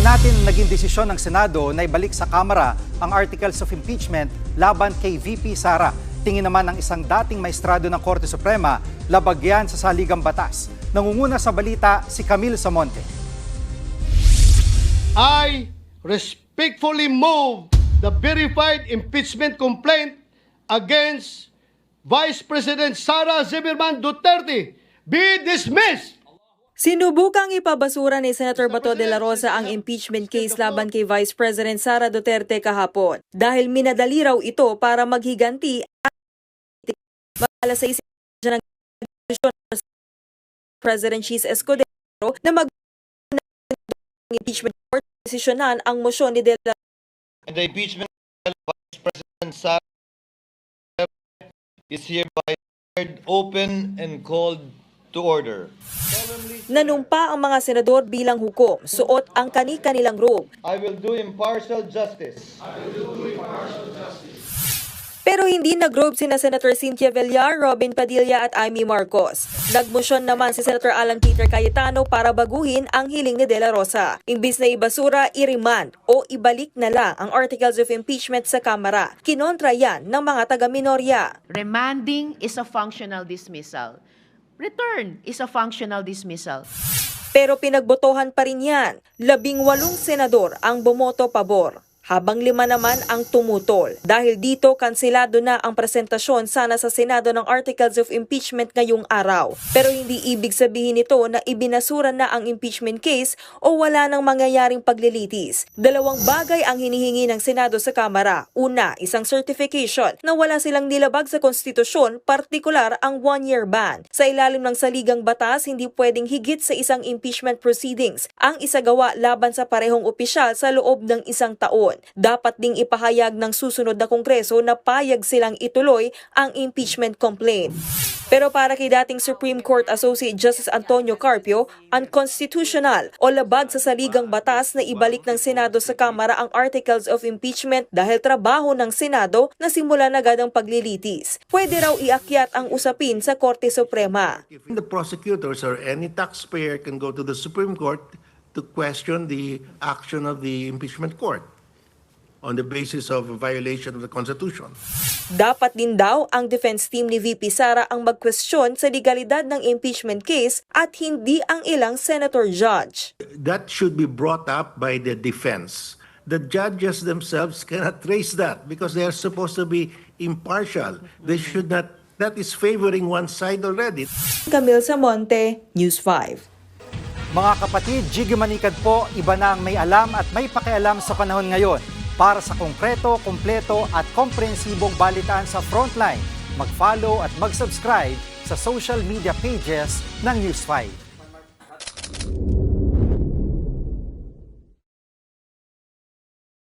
natin naging desisyon ng Senado na ibalik sa Kamara ang articles of impeachment laban kay VP Sara. Tingin naman ng isang dating maestrado ng Korte Suprema, labag yan sa saligang batas. Nangunguna sa balita si Camille Samonte. I respectfully move the verified impeachment complaint against Vice President Sara Zimmerman Duterte be dismissed. Sinubukang ipabasura ni Senator Bato de la Rosa ang impeachment case laban kay Vice President Sara Duterte kahapon dahil minadali raw ito para maghiganti ang alas 6 ng President Cheese Escudero na impeachment court desisyonan ang motion ni De La And the impeachment of Vice President Sara is hereby declared open and called to order. Nanumpa ang mga senador bilang hukom, suot ang kani-kanilang robe. I will do impartial justice. Pero hindi nag-robe sina Senator Cynthia Villar, Robin Padilla at Amy Marcos. Nagmosyon naman si Senator Alan Peter Cayetano para baguhin ang hiling ni De La Rosa. Imbis na ibasura, i-remand o ibalik na lang ang articles of impeachment sa Kamara. Kinontra yan ng mga taga-minorya. Remanding is a functional dismissal. Return is a functional dismissal. Pero pinagbotohan pa rin yan. 18 senador ang bumoto pabor, habang 5 naman ang tumutol. Dahil dito, kansilado na ang presentasyon sana sa Senado ng articles of impeachment ngayong araw. Pero hindi ibig sabihin nito na ibinasura na ang impeachment case o wala nang mangyayaring paglilitis. 2 bagay ang hinihingi ng Senado sa Kamara. Una, isang certification na wala silang nilabag sa konstitusyon, partikular ang 1-year ban. Sa ilalim ng saligang batas, hindi pwedeng higit sa isang impeachment proceedings ang isagawa laban sa parehong opisyal sa loob ng 1 taon. Dapat ding ipahayag ng susunod na Kongreso na payag silang ituloy ang impeachment complaint. Pero para kay dating Supreme Court Associate Justice Antonio Carpio, unconstitutional o labag sa saligang batas na ibalik ng Senado sa Kamara ang articles of impeachment dahil trabaho ng Senado na simulan agad ang paglilitis. Pwede raw iakyat ang usapin sa Korte Suprema. The prosecutors or any taxpayer can go to the Supreme Court to question the action of the impeachment court on the basis of a violation of the Constitution. Dapat din daw ang defense team ni VP Sara ang magkwestiyon sa legalidad ng impeachment case at hindi ang ilang senator judge. That should be brought up by the defense. The judges themselves cannot trace that because they are supposed to be impartial. They should not. That is favoring one side already. Camille Samonte, News 5. Mga kapatid, Jiggy Manikad po, iba na ang may alam at may pakialam sa panahon ngayon. Para sa konkreto, kumpleto at komprehensibong balitaan sa Frontline, mag-follow at mag-subscribe sa social media pages ng News 5.